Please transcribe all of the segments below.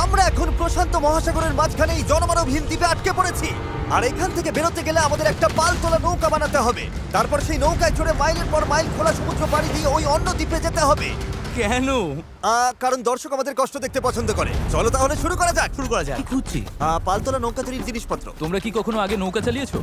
আমরা এখন প্রশান্ত মহাসাগরের মাঝখানে এই জনমানবহীন দ্বীপে আটকে পড়েছি। আর এখান থেকে বেরোতে গেলে আমাদের একটা পাল তোলা নৌকা বানাতে হবে। তারপর সেই নৌকায় চড়ে মাইলের পর মাইল খোলা সমুদ্র পাড়ি দিয়ে ওই অন্য দ্বীপে যেতে হবে। কেন? কারণ দর্শক আমাদের কষ্ট দেখতে পছন্দ করে। চলো তাহলে শুরু করা যাক। কি খুঁজছি? পাল তোলা নৌকা তৈরির জিনিসপত্র। তোমরা কি কখনো আগে নৌকা চালিয়েছো?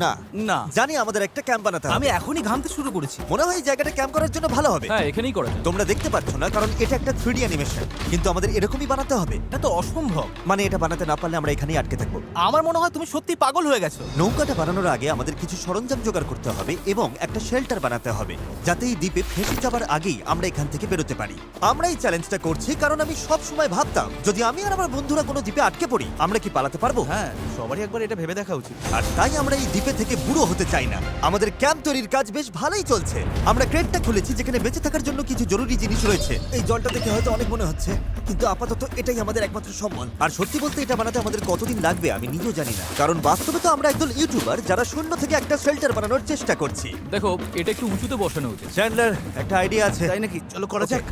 না না। জানি আমাদের একটা ক্যাম্প বানাতে হবে। আমি এখনই ঘামতে শুরু করেছি। মনে হয় এই জায়গাটা ক্যাম্প করার জন্য ভালো হবে। হ্যাঁ, এখানেই করা যায়। তোমরা দেখতে পাচ্ছ না কারণ এটা একটা 3D অ্যানিমেশন, কিন্তু আমাদের এরকমই বানাতে হবে। এটা তো অসম্ভব। মানে এটা বানাতে না পারলে আমরা এখানেই আটকে থাকবো। আমার মনে হয় তুমি সত্যি পাগল হয়ে গেছো। নৌকাটা বানানোর আগে আমাদের কিছু সরঞ্জাম জোগাড় করতে হবে এবং একটা শেল্টার বানাতে হবে, যাতে এই দ্বীপে ফেঁসে যাবার আগেই আমরা এখান থেকে বেরোতে পারি। আমরা এই চ্যালেঞ্জটা করছি কারণ আমি সব সময় ভাবতাম যদি আমি আর আমার বন্ধুরা কোনো দ্বীপে আটকে পড়ি আমরা কি পালাতে পারবো। হ্যাঁ, সবারই একবার এটা ভেবে দেখা উচিত। আর তাই আমরা এই দ্বীপে থেকে বুড়ো হতে চাই না। আমাদের ক্যাম্প তৈরির কাজ বেশ ভালোই চলছে। আমরা ক্রেটটা খুলেছি যেখানে বেঁচে থাকার জন্য কিছু জরুরি জিনিস রয়েছে। এই জলটা দেখে হয়তো অনেক মনে হচ্ছে, কিন্তু আপাতত এটাই আমাদের একমাত্র সম্বল। আর সত্যি বলতে এটা বানাতে আমাদের কতদিন লাগবে আমি নিজেও জানি না, কারণ বাস্তবে তো আমরা একদল ইউটিউবার যারা শূন্য থেকে একটা শেল্টার বানানোর চেষ্টা করছি। দেখো, এটা একটু উঁচুতে বসানো উচিত। চ্যান্ডলার, একটা আইডিয়া আছে। তাই নাকি? চলো করা যাক।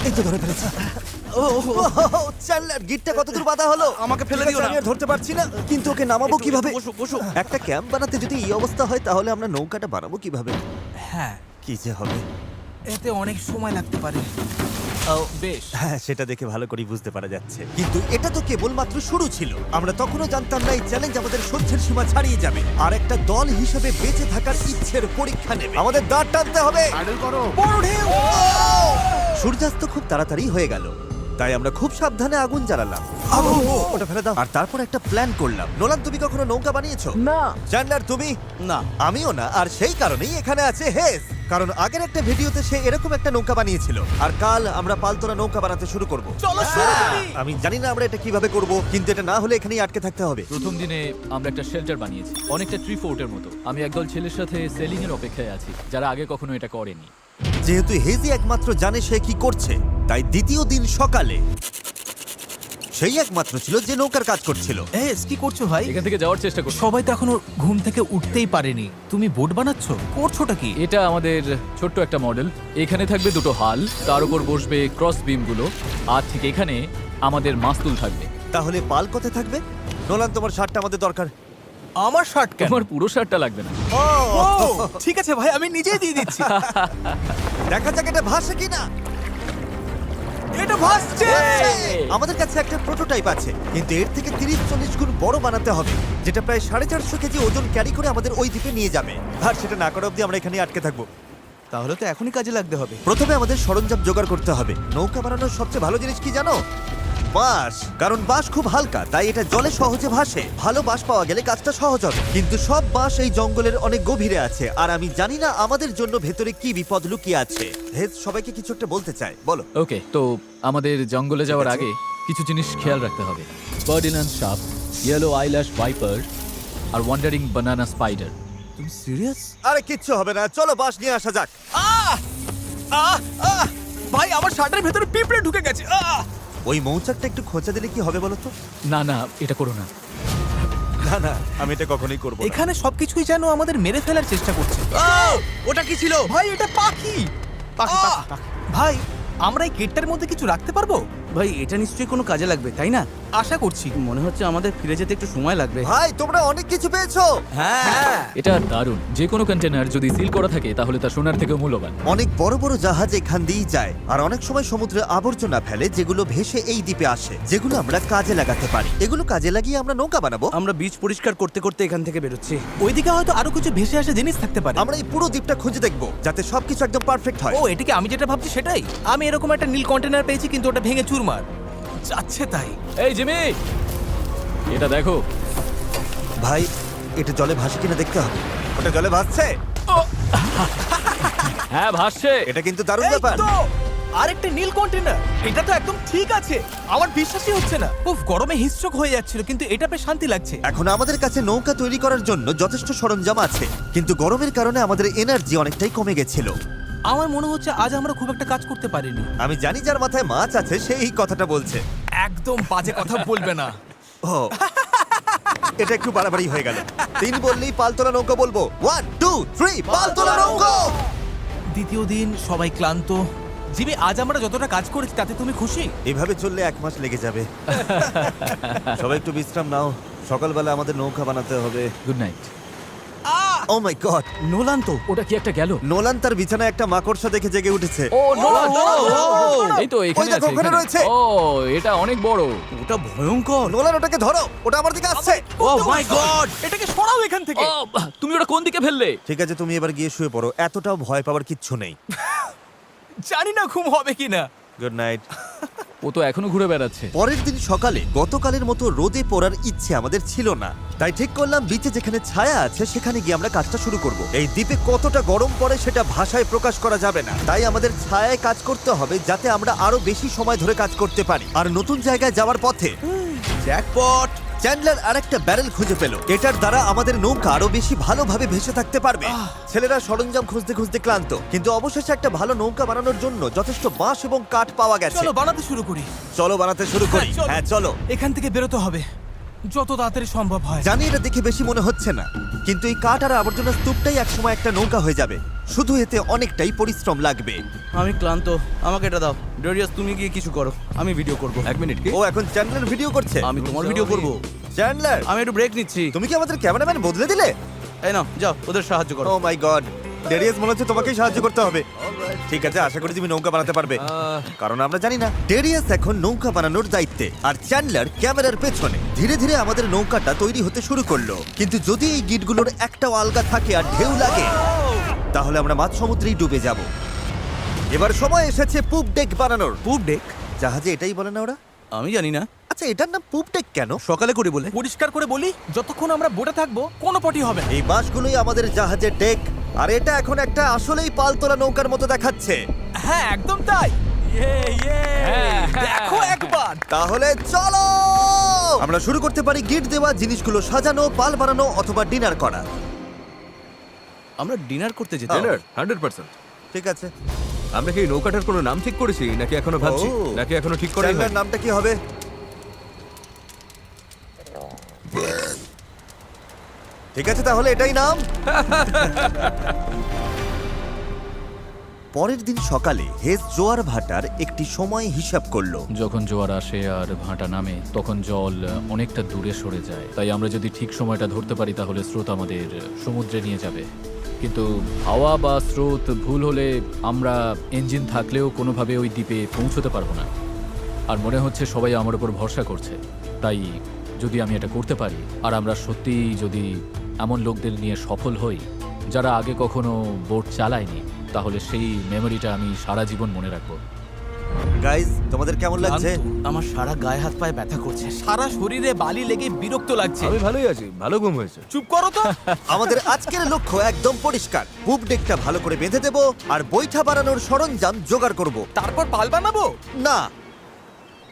এই তো ধরে ফেলেছি। চ্যান্ডলার, গিটটা কতদূর বাঁধা হলো? আমাকে ফেলে দিও না। আমি আর ধরতে পারছি না, কিন্তু ওকে নামাবো কিভাবে? বসো। একটা ক্যাম্প বানাতে যদি এই অবস্থা হয় তাহলে আমরা নৌকাটা বানাবো কিভাবে? হ্যাঁ, কি যে হবে। এতে অনেক সময় লাগতে পারে। বেশ। হ্যাঁ, সেটা দেখে ভালো করে বুঝতে পারা যাচ্ছে, কিন্তু এটা তো কেবলমাত্র শুরু ছিল। আমরা তখনও জানতাম না এই চ্যালেঞ্জ আমাদের সহ্যের সীমা ছাড়িয়ে যাবে আর একটা দল হিসেবে বেঁচে থাকার ইচ্ছের পরীক্ষা নেবে। আমাদের দাঁড় টানতে হবে। বড় ঢেউ! সূর্যাস্ত খুব তাড়াতাড়ি হয়ে গেল, তাই আমরা খুব সাবধানে আগুন জ্বালালাম। ওটা ফেলে দাও। আর তারপর একটা প্ল্যান করলাম। নোলান, তুমি কখনো নৌকা বানিয়েছো? না। চ্যান্ডলার, তুমি? না। আমিও না। আর সেই কারণেই এখানে আছে হেস, কারণ আগের একটা ভিডিওতে সে এরকম একটা নৌকা বানিয়েছিল। আর কাল আমরা পালতোলা নৌকা বানাতে শুরু করব। চলো শুরু করি। আমি জানি না আমরা এটা কিভাবে করব, কিন্তু এটা না হলে এখানেই আটকে থাকতে হবে। প্রথম দিনে আমরা একটা শেল্টার বানিয়েছি, অনেকটা ট্রি ফোর্টের মতো। আমি একদল ছেলের সাথে সেলিং এর অপেক্ষায় আছি যারা আগে কখনো এটা করেনি। যেহেতু হেজি একমাত্র জানে সে কি করছে, তাই দ্বিতীয় দিন সকালে সেই একমাত্র ছিল যে নৌকার কাজ করছিল। কি করছো ভাই? এখান থেকে যাওয়ার চেষ্টা করছি। সবাই তো এখনো ঘুম থেকে উঠতেই পারেনি। তুমি বোট বানাচ্ছো? করছোটা কি? এটা আমাদের ছোট্ট একটা মডেল। এখানে থাকবে দুটো হাল, তার উপর বসবে ক্রস বিমগুলো, আর ঠিক এখানে আমাদের মাস্তুল থাকবে। তাহলে পাল কোথায় থাকবে? নোলান, তোমার শার্টটা আমাদের দরকার। আমার শার্ট কেন? তোমার পুরো শার্টটা লাগবে না। ও, ঠিক আছে ভাই, আমি নিজেই দিয়ে দিচ্ছি। দেখা যাক এটা ভাসে কিনা। এটা ভাসছে। আমাদের কাছে একটা প্রোটোটাইপ আছে, কিন্তু এর থেকে 30-40 গুণ বড় বানাতে হবে, যেটা প্রায় 450 কেজি ওজন ক্যারি করে আমাদের ওই দ্বীপে নিয়ে যাবে। আর সেটা না করা অবধি আমরা এখানে আটকে থাকবো। তাহলে তো এখনই কাজে লাগতে হবে। প্রথমে আমাদের সরঞ্জাম জোগাড় করতে হবে। নৌকা বানানোর সবচেয়ে ভালো জিনিস কি জানো? বাঁশ। কারণ বাঁশ খুব হালকা, তাই এটা জলে সহজে ভাসে। ভালো বাঁশ পাওয়া গেলে কাজটা সহজ হবে, কিন্তু সব বাঁশ এই জঙ্গলের অনেক গভীরে আছে, আর আমি জানি না আমাদের জন্য ভেতরে কি বিপদ লুকিয়ে আছে। হেজ সবাইকে কিছু একটা বলতে চায়, বলো। ওকে, তো আমাদের জঙ্গলে যাওয়ার আগে কিছু জিনিস খেয়াল রাখতে হবে। ফার্ডিনান্ড সাপ, ইয়েলো আইল্যাশ ভাইপার, আর ওয়ান্ডারিং বানানা স্পাইডার। তুমি সিরিয়াস? আরে কিচ্ছু হবে না, চলো বাঁশ নিয়ে আসা যাক। ভাই, আমার শার্টের ভেতরে পিঁপড়ে ঢুকে গেছে। ওই মৌচাকটা একটু খোঁচা দিলে কি হবে বলো তো? না না, এটা করো না। না না, আমি এটা কখনোই করবো না। এখানে সবকিছুই যেন আমাদের মেরে ফেলার চেষ্টা করছে। ওটা কি ছিল? ভাই, এটা পাখি। ভাই, আমরা এই কেটটার মধ্যে কিছু রাখতে পারবো? ভাই, এটা নিশ্চয়ই কোনো কাজে লাগবে, তাই না? আশা করছি। মনে হচ্ছে আমাদের ফিরে যেতে একটু সময় লাগবে। ভাই, তোমরা অনেক কিছু পেয়েছো। হ্যাঁ। এটা দারুণ। যে কোনো কন্টেনার যদি সিল করা থাকে তাহলে তা সোনার থেকেও মূল্যবান। অনেক বড় বড় জাহাজ এখান দিয়েই যায়, আর অনেক সময় সমুদ্রে আবর্জনা ফেলে যেগুলো ভেসে এই দ্বীপে আসে, যেগুলো আমরা কাজে লাগাতে পারি। এগুলো কাজে লাগিয়ে আমরা নৌকা বানাবো। আমরা বীজ পরিষ্কার করতে করতে এখান থেকে বেরোচ্ছি। ওইদিকে হয়তো আরো কিছু ভেসে আসা জিনিস থাকতে পারে। আমরা এই পুরো দ্বীপটা খুঁজে দেখবো যাতে সবকিছু একদম পারফেক্ট হয়। ও, এটাকে আমি যেটা ভাবছি সেটাই। আমি এরকম একটা নীল কন্টেনার পেয়েছি, কিন্তু ওটা ভেঙে চুরমার যাচ্ছে। তাই এই জিমি, এটা দেখো। ভাই, এটা জলে ভাসে কিনা দেখতে হবে। ওটা জলে ভাসছে। হ্যাঁ, ভাসছে। এটা কিন্তু দারুণ এই ব্যাপার। তো, আরেকটা নীল কন্টেনার। এটা তো একদম ঠিক আছে। আমার বিশ্বাসই হচ্ছে না। উফ, গরমে হিস্ট্রোক হয়ে যাচ্ছিল, কিন্তু এটা বেশ শান্তি লাগছে। এখন আমাদের কাছে নৌকা তৈরি করার জন্য যথেষ্ট সরঞ্জাম আছে, কিন্তু গরমের কারণে আমাদের এনার্জি অনেকটাই কমে গেছিল। আমার মনে হচ্ছে আজ আমরা খুব একটা কাজ করতে পারিনি। আমি জানি যার মাথায় মাছ আছে সে এই কথাটা বলছে। একদম বাজে কথা বলবে না। ও, এটা একটু বাড়াবাড়ি হয়ে গেল। 3 বললেই পালতোলা নৌকা বলবো। 1 2 3 পালতোলা নৌকা। দ্বিতীয় দিন, সবাই ক্লান্ত, জিমি, আজ আমরা যতটা কাজ করেছি তাতে তুমি খুশি? এভাবে চললে 1 মাস লেগে যাবে। সবাই একটু বিশ্রাম নাও, সকালবেলা আমাদের নৌকা বানাতে হবে। Good night. Oh my god, Nolan তো। ওটা কি একটা গেল? নোলান তার বিছানায় একটা মাকড়সা দেখে জেগে উঠেছে। ও নোলান! এই তো এখানে দেখো, আছে ওখানে এখানে। রয়েছে। ও এটা অনেক বড়। ওটা ভয়ঙ্কর। নোলান ওটাকে ধরো, ওটা আমার দিকে আসছে। ও মাই গড! এটাকে সরাও এখান থেকে। ও তুমি ওটা কোন দিকে ফেললে? ঠিক আছে, তুমি এবার গিয়ে শুয়ে পড়ো, এতটাও ভয় পাওয়ার কিচ্ছু নেই। জানি না ঘুম হবে কিনা। Good night. ও তো এখনো ঘুরে বেড়াচ্ছে। পরের দিন সকালে গতকালের মতো রোদে পড়ার ইচ্ছে আমাদের ছিল না, তাই ঠিক করলাম বিচে যেখানে ছায়া আছে সেখানে গিয়ে আমরা কাজটা শুরু করব। এই দ্বীপে কতটা গরম পড়ে সেটা ভাষায় প্রকাশ করা যাবে না, তাই আমাদের ছায়ায় কাজ করতে হবে যাতে আমরা আরো বেশি সময় ধরে কাজ করতে পারি। আর নতুন জায়গায় যাওয়ার পথে জ্যাকপট! চ্যান্ডলার আরেকটা ব্যারেল খুঁজে পেল, এটার দ্বারা আমাদের নৌকা আরো বেশি ভালোভাবে ভেসে থাকতে পারবে। ছেলেরা সরঞ্জাম খুঁজতে খুঁজতে ক্লান্ত, কিন্তু অবশেষে একটা ভালো নৌকা বানানোর জন্য যথেষ্ট বাঁশ এবং কাঠ পাওয়া গেছে। চলো বানাতে শুরু করি। চলো বানাতে শুরু করি। চলো। হ্যাঁ চলো। এখান থেকে বেরোতে হবে যত তাড়াতাড়ি সম্ভব হয়। জানি এটা দেখে বেশি মনে হচ্ছে না, কিন্তু এই কাঠ আর আবর্জনা স্তূপটাই একসময় একটা নৌকা হয়ে যাবে। শুধু এতে অনেকটাই পরিশ্রম লাগবে। আমি ক্লান্ত, আমাকে এটা দাও। ডেরিয়াস, তুমি গিয়ে কিছু করো, আমি ভিডিও করব। 1 মিনিট কি? ও এখন চ্যান্ডলার ভিডিও করছে। আমি তোমার ভিডিও করব। চ্যান্ডলার, আমি একটু ব্রেক নিচ্ছি। তুমি কি আমাদের ক্যামেরাম্যান বদলে দিলে? এই নাও, যাও ওদের সাহায্য করো। ও মাই গড, ডেরিয়াস মনে হচ্ছে তোমাকেই সাহায্য করতে হবে। ঠিক আছে, আশা করি তুমি নৌকা বানাতে পারবে, কারণ আমরা জানি না। ডেরিয়াস এখন নৌকা বানানোর দায়িত্বে, আর চ্যান্ডলার ক্যামেরার পেছনে। ধীরে ধীরে আমাদের নৌকাটা তৈরি হতে শুরু করলো, কিন্তু যদি এই গিটগুলোর একটাও আলগা থাকে আর ঢেউ লাগে তাহলে আমরা মাঝ সমুদ্রেই ডুবে যাব। এবার সময় এসেছে পুপ ডেক বানানোর। পুপ ডেক? জাহাজে এটাই বলে না ওরা? আমি জানি না, আচ্ছা, এটার নাম পুপ ডেক কেন? সকালে করে বলে। পরিষ্কার করে বলি, যতক্ষণ আমরা বোটে থাকবো কোনো পটি হবে না। এই বাঁশগুলোই আমাদের জাহাজের ডেক, আর এটা এখন একটা আসলেই পালতোলা নৌকার মতো দেখাচ্ছে। হ্যাঁ একদম তাই। দেখো একবার। তাহলে চলো আমরা শুরু করতে পারি গিট দেওয়া জিনিসগুলো সাজানো, পাল বানানো অথবা ডিনার করা। আমরা ডিনার করতে যেতে ডিনার? 100%। ঠিক আছে, আমরা কি এই নৌকাটার কোনো নাম ঠিক করেছি নাকি এখনো ভাবছি? ও। নাকি এখনো ঠিক করাই চ্যান্ডলার হয়নি? নামটা কি হবে? ঠিক আছে, তাহলে এটাই নাম। পরের দিন সকালে হেজ জোয়ার ভাটার একটি সময় হিসাব করলো। যখন জোয়ার আসে আর ভাটা নামে তখন জল অনেকটা দূরে সরে যায়, তাই আমরা যদি ঠিক সময়টা ধরতে পারি তাহলে স্রোত আমাদের সমুদ্রে নিয়ে যাবে। কিন্তু হাওয়া বা স্রোত ভুল হলে আমরা ইঞ্জিন থাকলেও কোনোভাবে ওই দ্বীপে পৌঁছতে পারবো না। আর মনে হচ্ছে সবাই আমার উপর ভরসা করছে, তাই যদি আমি এটা করতে পারি আর আমরা সত্যিই যদি এমন লোকদের নিয়ে সফল হই যারা আগে কখনো বোট চালায়নি, তাহলে সেই মেমোরিটা আমি সারা জীবন মনে রাখবো। গাইস, তোমাদের কেমন লাগছে? আমার সারা গায়ে হাত পায়ে ব্যথা করছে। সারা শরীরে বালি লেগে বিরক্ত লাগছে। আমি ভালোই আছি, ভালো ঘুম হয়েছে। চুপ করো তো। আমাদের আজকের লক্ষ্য একদম পরিষ্কার, পুপ ডেকটা ভালো করে বেঁধে দেব আর বৈঠা বানানোর সরঞ্জাম জোগাড় করব। তারপর পাল বানাবো। না,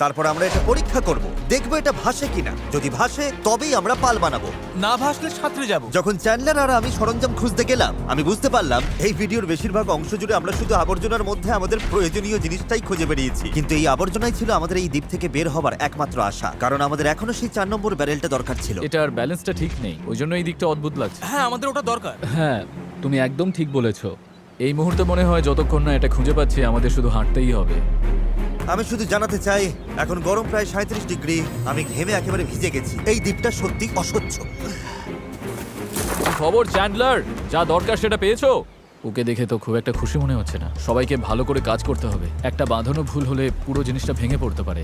তারপর আমরা এটা পরীক্ষা করব, দেখবো এটা ভাসে কিনা। যদি ভাসে তবেই আমরা পাল বানাবো। না ভাসলে সাঁতরে যাবো। যখন চ্যান্ডলার আর আমি সরঞ্জাম খুঁজতে গেলাম, আমি বুঝতে পারলাম এই ভিডিওর বেশিরভাগ অংশ জুড়ে আমরা শুধু আবর্জনার মধ্যে আমাদের প্রয়োজনীয় জিনিসটাই খুঁজে বেরিয়েছি। কিন্তু এই আবর্জনাই ছিল আমাদের এই দ্বীপ থেকে বের হবার একমাত্র আশা, কারণ আমাদের এখনো সেই 4 নম্বর ব্যারেলটা দরকার ছিল। এটার ব্যালেন্সটা ঠিক নেই, ওই জন্য এই দিকটা অদ্ভুত লাগছে। হ্যাঁ আমাদের ওটা দরকার। হ্যাঁ, তুমি একদম ঠিক বলেছো। এই মুহূর্তে মনে হয় যতক্ষণ না এটা খুঁজে পাচ্ছি আমাদের শুধু হাঁটতেই হবে। আমি শুধু জানাতে চাই, এখন গরম প্রায় 37 ডিগ্রি, আমি ঘেমে একেবারে ভিজে গেছি। এই দ্বীপটা সত্যি অসহ্য। কি খবর চ্যান্ডলার? যা দরকার সেটা পেয়েছো? ওকে দেখে তো খুব একটা খুশি মনে হচ্ছে না। সবাইকে ভালো করে কাজ করতে হবে, একটা বাঁধানো ভুল হলে পুরো জিনিসটা ভেঙে পড়তে পারে।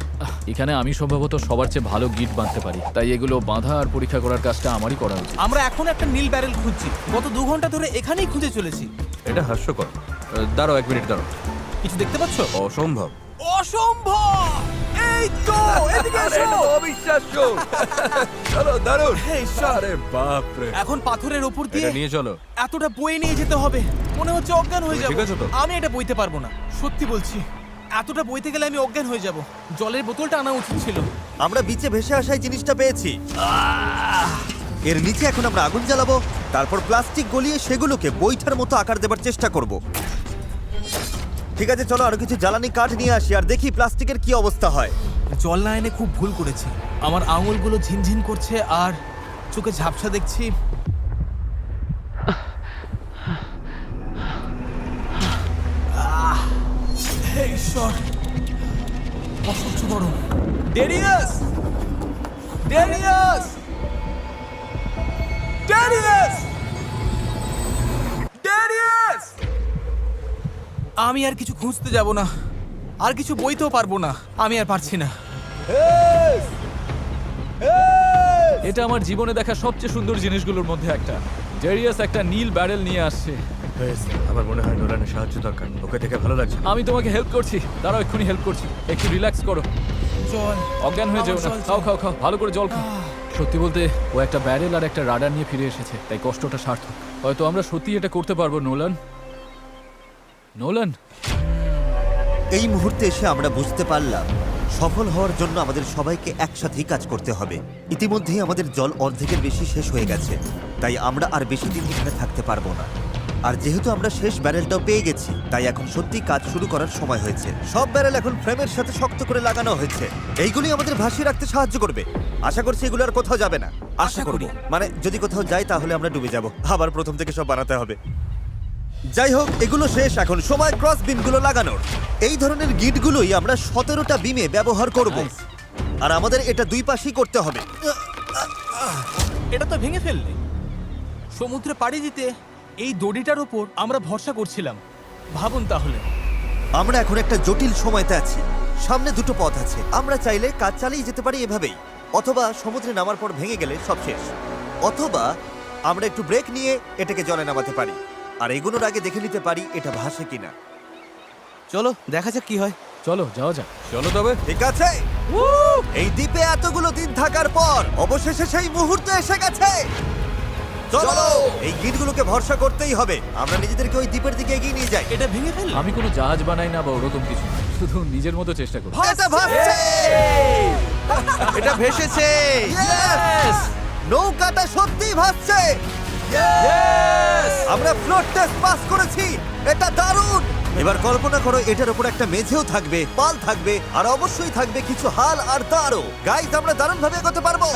এখানে আমি সম্ভবত সবার চেয়ে ভালো গিট বাঁধতে পারি, তাই এগুলো বাঁধা আর পরীক্ষা করার কাজটা আমারই করা উচিত। আমরা এখন একটা নীল ব্যারেল খুঁজছি, গত 2 ঘন্টা ধরে এখানেই খুঁজে চলেছি। এটা হাস্যকর। দাঁড়াও 1 মিনিট দাঁড়াও। কিছু দেখতে পাচ্ছ? অসম্ভব। অসম্ভব! এই তো এদিকে এসো। অবিশ্বাস্য। চলো দারুন। হে ঈশ্বর! আরে বাপ রে। এখন পাথরের উপর দিয়ে এটা নিয়ে চলো। এতটা বয়ে নিয়ে যেতে হবে, মনে হচ্ছে অজ্ঞান হয়ে যাব। ঠিক আছে তো? আমি এটা বইতে পারবো না, সত্যি বলছি। এতটা বইতে গেলে আমি অজ্ঞান হয়ে যাব। জলের বোতলটা আনা উচিত ছিল। আমরা বিচে ভেসে আসাই জিনিসটা পেয়েছি। এর নিচে এখন আমরা আগুন জ্বালাবো, তারপর প্লাস্টিক গলিয়ে সেগুলোকে বৈঠার মতো আকার দেবার চেষ্টা করব। ঠিক আছে, চলো আরো কিছু জ্বালানি কাঠ নিয়ে আসি আর দেখি প্লাস্টিকের কি অবস্থা হয়। জল না এনে খুব ভুল করেছি। আমার আঙুলগুলো ঝিনঝিন করছে আর চোখে ঝাপসা দেখছি। হে ঈশ্বর, অসহ্য গরম। Darius, Darius, Darius, Darius! আমি আর কিছু খুঁজতে যাব না, আর কিছু বইতেও পারবো না, আমি আর পারছি না। এটা আমার জীবনে দেখা সবচেয়ে সুন্দর জিনিসগুলোর মধ্যে একটা। ডেরিয়াস একটা নীল ব্যারেল নিয়ে আসছে। আমার মনে হয় নোলানের সাহায্য দরকার, ওকে দেখে ভালো লাগছে। আমি তোমাকে হেল্প করছি, দাঁড়াও এক্ষুনি হেল্প করছি। একটু রিল্যাক্স করো, জল, অজ্ঞান হয়ে যেও না। আমার জল খাও চাই। খাও খাও, ভালো করে জল খাও। সত্যি বলতে ও একটা ব্যারেল আর একটা রাডার নিয়ে ফিরে এসেছে, তাই কষ্টটা সার্থক। হয়তো আমরা সত্যি এটা করতে পারবো। নোলান, নোলান, এই মুহূর্তে এসে আমরা বুঝতে পারলাম সফল হওয়ার জন্য আমাদের সবাইকে একসাথেই কাজ করতে হবে। ইতিমধ্যেই আমাদের জল অর্ধেকের বেশি শেষ হয়ে গেছে, তাই আমরা আর বেশি দিন এখানে থাকতে পারবো না। আর যেহেতু আমরা শেষ ব্যারেলটাও পেয়ে গেছি, তাই এখন সত্যি কাজ শুরু করার সময় হয়েছে। সব ব্যারেল এখন ফ্রেমের সাথে শক্ত করে লাগানো হয়েছে। এইগুলি আমাদের ভাসিয়ে রাখতে সাহায্য করবে। আশা করছি এগুলো আর কোথাও যাবে না। আশা করব, মানে যদি কোথাও যাই তাহলে আমরা ডুবে যাব, আবার প্রথম থেকে সব বানাতে হবে। যাই হোক, এগুলো শেষ, এখন সময় ক্রস বিমগুলো লাগানোর। এই ধরনের গিটগুলোই আমরা 17টা বিমে ব্যবহার করব, আর আমাদের এটা দুই পাশেই করতে হবে। এটা তো ভেঙে ফেললে। সমুদ্রে পাড়ি দিতে এই দড়িটার উপর আমরা ভরসা করছিলাম। ভাবুন তাহলে। আমরা এখন একটা জটিল সময়তে আছি। সামনে দুটো পথ আছে। আমরা চাইলে কাজ চালিয়ে যেতে পারি এভাবেই, অথবা সমুদ্রে নামার পর ভেঙে গেলে সব শেষ, অথবা আমরা একটু ব্রেক নিয়ে এটাকে জলে নামাতে পারি আর এগুলোর আগে দেখে নিতে পারি এটা ভাসে কিনা। চলো দেখা যাক কি হয়। চলো যাওয়া যাক। চলো তবে। ঠিক আছে, এই দ্বীপে এতগুলো দিন থাকার পর অবশেষে সেই মুহূর্ত এসে গেছে। চলো, এই গিটগুলোকে ভরসা করতেই হবে। আমরা নিজেদেরকে ওই দ্বীপের দিকে এগিয়ে নিয়ে যাই। এটা ভেঙে ফেললে। আমি কোনো জাহাজ বানাই না বা ওরকম কিছু না, শুধু নিজের মতো চেষ্টা করি। এটা ভাসছে। এটা ভেসেছে। Yes! নৌকাটা সত্যিই ভাসছে। আমরা ফ্লোট টেস্ট পাস করেছি, এটা দারুণ। এবার কল্পনা করো এটার উপর একটা মেঝেও থাকবে, পাল থাকবে, আর অবশ্যই থাকবে কিছু হাল আর তারও। গাইস, আমরা দারুণ ভাবে এগোতে পারবো।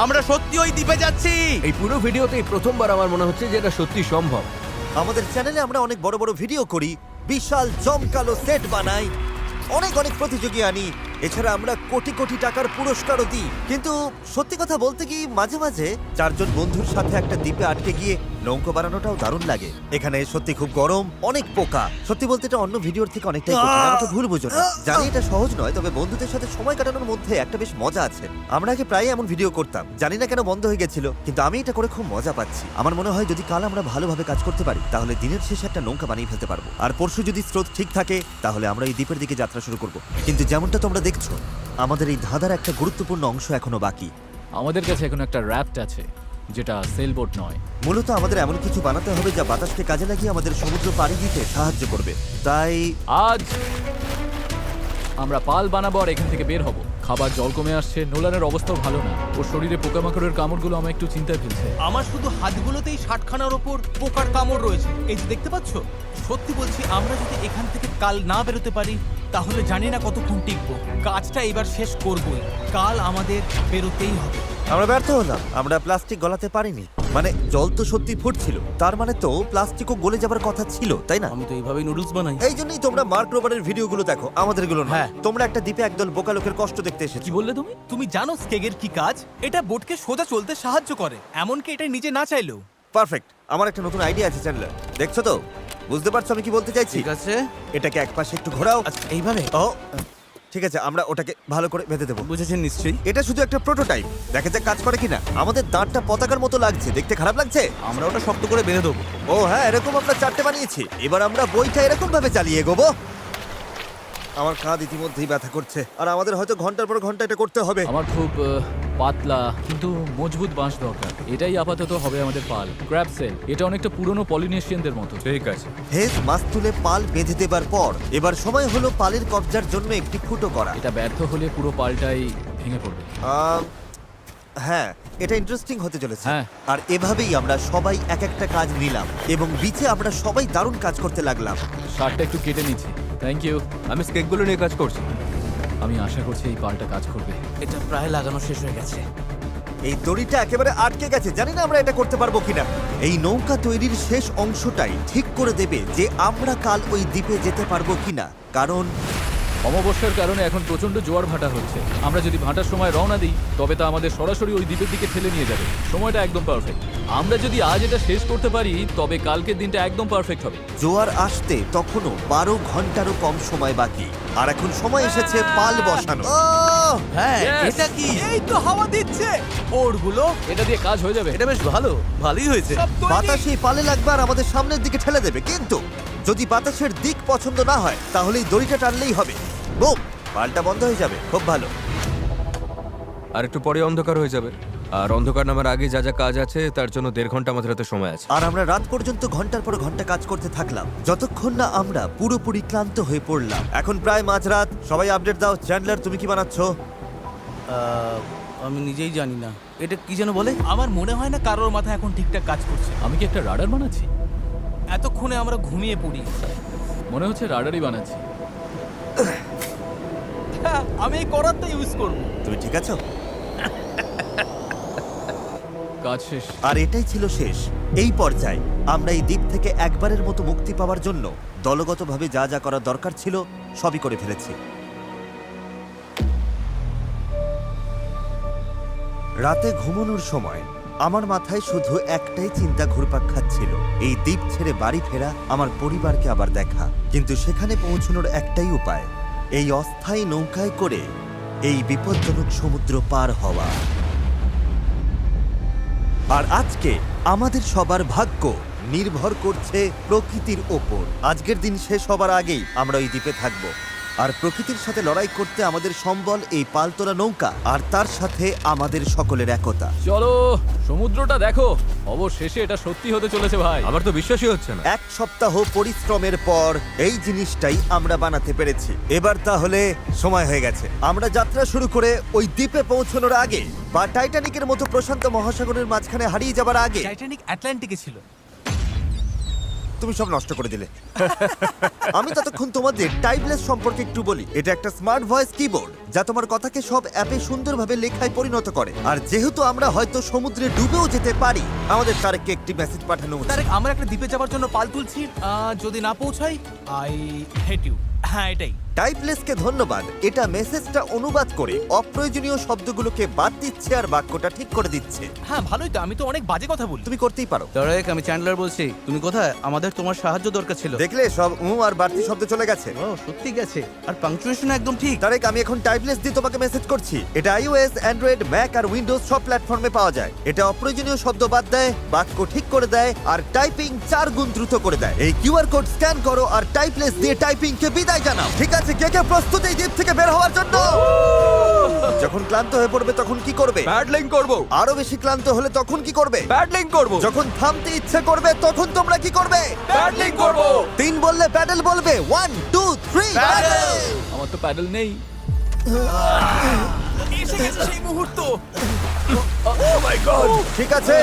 আমরা সত্যি ওই দ্বীপে যাচ্ছি। এই পুরো ভিডিওতেই প্রথমবার আমার মনে হচ্ছে যে এটা সত্যি সম্ভব। আমাদের চ্যানেলে আমরা অনেক বড় বড় ভিডিও করি, বিশাল জমকালো সেট বানাই, অনেক অনেক প্রতিযোগী আনি, এছাড়া আমরা কোটি কোটি টাকার পুরস্কারও দিই। কিন্তু সত্যি কথা বলতে কি, মাঝে মাঝে চারজন বন্ধুর সাথে একটা দ্বীপে আটকে গিয়ে নৌকো বানানোটাও দারুণ লাগে। এখানে সত্যি খুব গরম, অনেক পোকা। সত্যি বলতে এটা অন্য ভিডিওর থেকে অনেকটাই কঠিন, আমাকে ভুল বুঝো না। জানি এটা সহজ নয়, তবে বন্ধুদের সাথে সময় কাটানোর মধ্যে একটা বেশ মজা আছে। আমরা আগে প্রায় এমন ভিডিও করতাম, জানি না কেন বন্ধ হয়ে গেছিল, কিন্তু আমি এটা করে খুব মজা পাচ্ছি। আমার মনে হয় যদি কাল আমরা ভালোভাবে কাজ করতে পারি তাহলে দিনের শেষে একটা নৌকা বানিয়ে ফেলতে পারবো। আর পরশু যদি স্রোত ঠিক থাকে তাহলে আমরা এই দ্বীপের দিকে যাত্রা শুরু করব। কিন্তু যেমনটা তোমরা দেখছো, আমাদের এই ধাঁধার একটা গুরুত্বপূর্ণ অংশ এখনো বাকি। আমাদের কাছে এখন একটা র্যাফট আছে, যেটা সেলবোট নয়। মূলত আমাদের এমন কিছু বানাতে হবে যা বাতাসকে কাজে লাগিয়ে আমাদের সমুদ্র পাড়ি দিতে সাহায্য করবে। তাই আজ আমরা পাল বানাবো আর এখান থেকে বের হব। খাবার জল কমে আসছে, নোলানের অবস্থাও ভালো না। ওর শরীরে পোকামাকড়ের কামড়গুলো আমার একটু চিন্তায় ফেলছে। আমার শুধু হাতগুলোতেই 60খানার ওপর পোকার কামড় রয়েছে। এই যে দেখতে পাচ্ছ, সত্যি বলছি, আমরা যদি এখান থেকে কাল না বেরোতে পারি তাহলে জানি না কতক্ষণ টিকবো। কাজটা এবার শেষ করবই, কাল আমাদের বেরোতেই হবে। আমরা ব্যর্থ হলাম, আমরা প্লাস্টিক গলাতে পারিনি। মানে জল তো সত্যি ফুটছিল, তার মানে তো প্লাস্টিকও গলে যাবার কথা ছিল, তাই না? আমি তো এইভাবেই নুডলস বানাই। এই জন্যই তোমরা মার্ক রোবারের ভিডিওগুলো দেখো, আমাদেরগুলো না। হ্যাঁ। তোমরা একটা দ্বীপে একদল বোকা লোকের কষ্ট দেখতে এসেছো। কি বললে তুমি? তুমি জানো স্কেগের কি কাজ? এটা বোটকে সোজা চলতে সাহায্য করে, এমনকি এটা নিজে না চাইলেও। পারফেক্ট, আমার একটা নতুন আইডিয়া আছে চ্যানেলার, দেখছো তো? বুঝতে পারছো আমি কি বলতে চাইছি? ঠিক আছে, এটাকে একপাশে একটু ঘোরাও। আচ্ছা এইভাবে। ও ঠিক আছে, আমরা ওটাকে ভালো করে বেঁধে দেবো। বুঝেছেন নিশ্চয়ই। এটা শুধু একটা প্রোটোটাইপ, দেখা যাক কাজ করে কিনা। আমাদের দাঁতটা পতাকার মতো লাগছে, দেখতে খারাপ লাগছে? আমরা ওটা শক্ত করে বেঁধে দেবো। ও হ্যাঁ, এরকম আমরা 4টে বানিয়েছি। এবার আমরা বইটা এরকম ভাবে চালিয়ে এগোবো। আমার কাঁধ ইতিমধ্যেই ব্যথা করছে, আর আমাদের হয়তো ঘন্টার পর ঘন্টা এটা করতে হবে। আমার খুব পাতলা কিন্তু মজবুত বাঁশ দরকার। এটাই আপাতত হবে আমাদের পাল। ক্র্যাব সেল, এটা অনেকটা পুরনো পলিনেশিয়ানদের মতো। ঠিক আছে। হেজ মাছ তুলে পাল বেঁধে দেবার পর এবার সময় হলো পালের কবজার জন্য একটি ফুটো করা। এটা ব্যর্থ হলে পুরো পালটাই ভেঙে পড়বে। হ্যাঁ, এটা ইন্টারেস্টিং হতে চলেছে। হ্যাঁ। আর এভাবেই আমরা সবাই এক একটা কাজ নিলাম এবং বিচে আমরা সবাই দারুণ কাজ করতে লাগলাম। শার্টটা একটু কেটে নিচ্ছি। Thank you. আমি স্কেকগুলো নিয়ে কাজ করছি। আমি আশা করছি এই পালটা কাজ করবে। এটা প্রায় লাগানো শেষ হয়ে গেছে। এই দড়িটা একেবারে আটকে গেছে, জানি না আমরা এটা করতে পারবো কিনা। এই নৌকা তৈরির শেষ অংশটাই ঠিক করে দেবে যে আমরা কাল ওই দ্বীপে যেতে পারবো কিনা। কারণ অমাবস্যার কারণে এখন প্রচন্ড জোয়ার ভাটা হচ্ছে। আমরা যদি ভাটার সময় রওনা দিই তবে তা আমাদের সরাসরি ওই দ্বীপের দিকে ঠেলে নিয়ে যাবে। সময়টা একদম পারফেক্ট। আমরা যদি আজ এটা শেষ করতে পারি তবে কালকের দিনটা একদম পারফেক্ট হবে। জোয়ার আসতে তখনও 12 ঘন্টারও কম সময় বাকি, আর এখন সময় এসেছে পাল বসানো। হ্যাঁ Yes! এটা কি? এই তো হাওয়া দিচ্ছে ওরগুলো এটা দিয়ে কাজ হয়ে যাবে। এটা বেশ ভালোই হয়েছে। সব তৈরি। বাতাস এই পালে লাগবে আর আমাদের সামনের দিকে ঠেলে দেবে, কিন্তু যদি বাতাসের দিক পছন্দ না হয় তাহলে এই দড়িটা টানলেই হবে। বুম, পালটা বন্ধ হয়ে যাবে। খুব ভালো। আর একটু পরে অন্ধকার হয়ে যাবে। আর অন্ধকার নামার আগে যা যা কাজ আছে তার জন্য 1.5 ঘন্টা আমাদের হাতে সময় আছে। আর আমরা রাত পর্যন্ত ঘন্টার পর ঘন্টা কাজ করতে থাকলাম, যতক্ষণ না আমরা পুরোপুরি ক্লান্ত হয়ে পড়লাম। এখন প্রায় মাঝরাত। সবাই আপডেট দাও। চ্যান্ডলার, তুমি কি বানাচ্ছ? আমি নিজেই জানি না এটা কি যেন বলে। আমার মনে হয় না কারোর মাথা এখন ঠিকঠাক কাজ করছে। আমি কি একটা রাডার বানাচ্ছি? এতক্ষণে আমরা ঘুমিয়ে পড়ি। মনে হচ্ছে রাডারই বানাচ্ছি। হ্যাঁ, আমি এই করাতটা ইউজ করব। তুমি ঠিক আছো? কাজ শেষ। আর এটাই ছিল শেষ। এই পর্যায়ে আমরা এই দ্বীপ থেকে একবারের মতো মুক্তি পাওয়ার জন্য দলগতভাবে যা যা করা দরকার ছিল সবই করে ফেলেছি। রাতে ঘুমানোর সময় আমার মাথায় শুধু একটাই চিন্তা ঘুরপাক খাচ্ছিল, এই দ্বীপ ছেড়ে বাড়ি ফেরা, আমার পরিবারকে আবার দেখা। কিন্তু সেখানে পৌঁছানোর একটাই উপায়, এই অস্থায়ী নৌকায় করে এই বিপজ্জনক সমুদ্র পার হওয়া। আর আজকে আমাদের সবার ভাগ্য নির্ভর করছে প্রকৃতির ওপর। আজকের দিন শেষ হবার আগেই আমরা ওই দ্বীপে থাকব। আর প্রকৃতির সাথে লড়াই করতে আমাদের সম্বল এই পালতোলা নৌকা, আর তার সাথে আমাদের সকলের একতা। চলো সমুদ্রটা দেখো। অবশেষে এটা সত্যি হতে চলেছে ভাই। আমার তো বিশ্বাসই হচ্ছে না। 1 সপ্তাহ পরিশ্রমের পর এই জিনিসটাই আমরা বানাতে পেরেছি। এবার তাহলে সময় হয়ে গেছে আমরা যাত্রা শুরু করে ওই দ্বীপে পৌঁছানোর আগে, বা টাইটানিকের মতো প্রশান্ত মহাসাগরের মাঝখানে হারিয়ে যাবার আগে। টাইটানিক আটলান্টিকে ছিল। তুমি সব নষ্ট করে দিলে। আমি ততক্ষণ তোমাদের টাইপলেস সম্পর্কে একটু বলি। এটা একটা স্মার্ট ভয়েস কিবোর্ড যা তোমার কথাকে সব অ্যাপে সুন্দরভাবে লেখায় পরিণত করে। আর যেহেতু আমরা হয়তো সমুদ্রে ডুবেও যেতে পারি, আমাদের তারেককে একটি মেসেজ পাঠানো উচিত। তারেক, আমরা একটা দ্বীপে যাওয়ার জন্য পাল তুলছি। যদি না পৌঁছাই, আই হেট ইউ। হ্যাঁ, এটাই। টাইপলেসকে ধন্যবাদ। এটা মেসেজটা অনুবাদ করে অপ্রয়োজনীয় শব্দগুলোকে বাদ দিচ্ছে আর বাক্যটা ঠিক করে দিচ্ছে। হ্যাঁ, ভালোই তো। আমি তো অনেক বাজে কথা বলি। তুমি করতেই পারো। তারেক, আমি চ্যান্ডলার বলছি। তুমি কোথায়? আমাদের তোমার সাহায্য দরকার ছিল। দেখলে সব আর বাড়তি শব্দ চলে গেছে। ও সত্যি গেছে। আর পাংচুয়েশন একদম ঠিক। তারেক, আমি এখন টাইপলেস দিয়ে তোমাকে মেসেজ করছি। এটা iOS, অ্যান্ড্রয়েড, ম্যাক আর উইন্ডোজ সব প্ল্যাটফর্মে পাওয়া যায়। এটা অপ্রয়োজনীয় শব্দ বাদ দেয়, বাক্য ঠিক করে দেয়, আর টাইপিং 4 গুণ দ্রুত করে দেয়। এই কিউআর কোড স্ক্যান করো আর টাইপলেস দিয়ে টাইপিংকে বিদায় জানাও। ঠিক আছে, কে কে প্রস্তুত এই দ্বীপ থেকে বের হওয়ার জন্য? যখন ক্লান্ত হয়ে পড়বে তখন কি করবে? প্যাডলিং করব। আরো বেশি ক্লান্ত হলে তখন কি করবে? প্যাডলিং করব। যখন থামতে ইচ্ছে করবে তখন তোমরা কি করবে? প্যাডলিং করব। 3 বললে প্যাডেল বলবে। 1 2 3 প্যাডেল। আমার তো প্যাডেল নেই। এসে গেছে সেই মুহূর্ত। ঠিক আছে,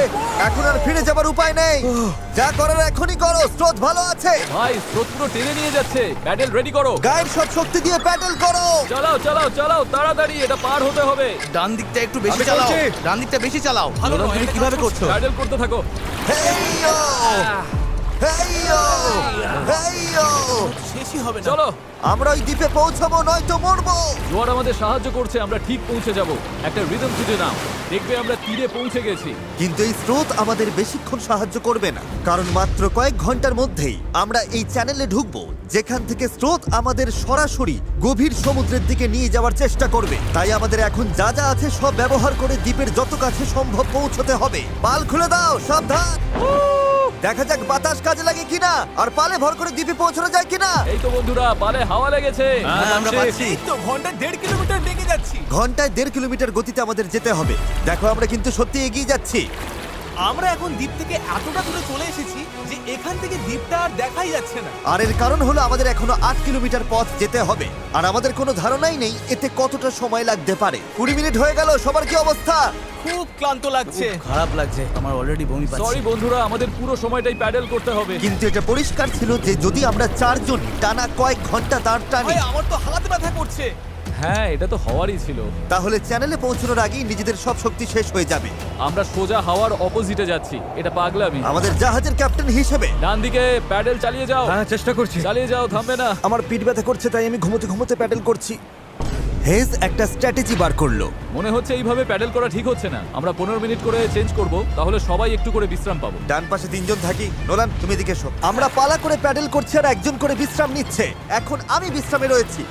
এখন আর ফিরে যাবার উপায় নেই। যা করার এখনই করো। স্রোত ভালো আছে। ভাই স্রোত পুরো টেনে নিয়ে যাচ্ছে। প্যাডেল রেডি করো। গায়ের সব শক্তি দিয়ে প্যাডেল করো। চালাও চালাও চালাও, তাড়াতাড়ি এটা পার হতে হবে। ডান দিকটা একটু বেশি আমি চালাও। করছি। ডান দিকটা বেশি চালাও। ভালো নোলান, নয়, তুমি এটা কিভাবে কাজ করছো? প্যাডেল করতে থাকো। হেইয়ো! হেইয়ো! হেইয়ো! শেষই হবে না। চলো, আমরা ওই দ্বীপে পৌঁছাবো, নয়তো মরবো। জোয়ার আমাদের সাহায্য করছে। আমরা ঠিক পৌঁছে যাব। একটা রিদম খুঁজে নাও, দেখবে আমরা তীরে পৌঁছে গেছি। কিন্তু এই স্রোত আমাদের বেশিক্ষণ সাহায্য করবে না, কারণ মাত্র কয়েক ঘন্টার মধ্যেই আমরা এই চ্যানেলে ঢুকবো যেখান থেকে স্রোত আমাদের সরাসরি গভীর সমুদ্রের দিকে নিয়ে যাওয়ার চেষ্টা করবে। তাই আমাদের এখন যা যা আছে সব ব্যবহার করে দ্বীপের যত কাছে সম্ভব পৌঁছতে হবে। পাল খুলে দাও, সাবধান। দেখা যাক বাতাস কাজে লাগে কিনা, আর পালে ভর করে দ্বীপে পৌঁছানো যায় কিনা। এই তো বন্ধুরা, পালে হাওয়া লেগেছে। হ্যাঁ, আমরা পাচ্ছি। এই তো ঘন্টায় 1.5 কিলোমিটার বেগে যাচ্ছি। ঘন্টায় 1.5 কিলোমিটার গতিতে আমাদের যেতে হবে। দেখো, আমরা কিন্তু সত্যি এগিয়ে যাচ্ছি। আমরা এখন দ্বীপ থেকে এতটা দূরে চলে এসেছি যে এখান থেকে দ্বীপটা আর দেখাই যাচ্ছে না। আর এর কারণ হলো আমাদের এখনো 8 কিলোমিটার পথ যেতে হবে, আর আমাদের কোনো ধারণাই নেই এতে কতটা সময় লাগতে পারে। 20 মিনিট হয়ে গেল। সবার কি অবস্থা? খুব ক্লান্ত লাগছে। খারাপ লাগছে, আমার অলরেডি বমি পাচ্ছে। সরি বন্ধুরা, আমাদের পুরো সময়টাই প্যাডেল করতে হবে। কিন্তু এটা পরিষ্কার ছিল যে যদি আমরা 4 জন টানা কয়েক ঘন্টা দাঁড় টানি, ভাই, আমার তো হাত ব্যথা করছে। হ্যাঁ, এটা তো হওয়ারই ছিল। তাহলে চ্যানেলে পৌঁছানোর আগেই নিজেদের সব শক্তি শেষ হয়ে যাবে। আমরা সোজা হাওয়ার অপোজিটে যাচ্ছি, এটা পাগলামি। আমাদের জাহাজের ক্যাপ্টেন হিসেবে ডান দিকে প্যাডেল চালিয়ে যাও। হ্যাঁ চেষ্টা করছি। চালিয়ে যাও, থামবে না। আমার পিঠ ব্যথা করছে, তাই আমি ঘুমোতে ঘুমোতে প্যাডেল করছি। হেজ একটা স্ট্র্যাটেজি বার করলো। মনে হচ্ছে এইভাবে প্যাডেল করা ঠিক হচ্ছে না। আমরা 15 মিনিট করে চেঞ্জ করব, তাহলে সবাই একটু করে বিশ্রাম পাবো। ডান পাশে 3 জন থাকি। নোলান, তুমি এদিকে এসো। আমরা পালা করে প্যাডেল করছি আর একজন করে বিশ্রাম নিচ্ছে। এখন আমি বিশ্রামে রয়েছি।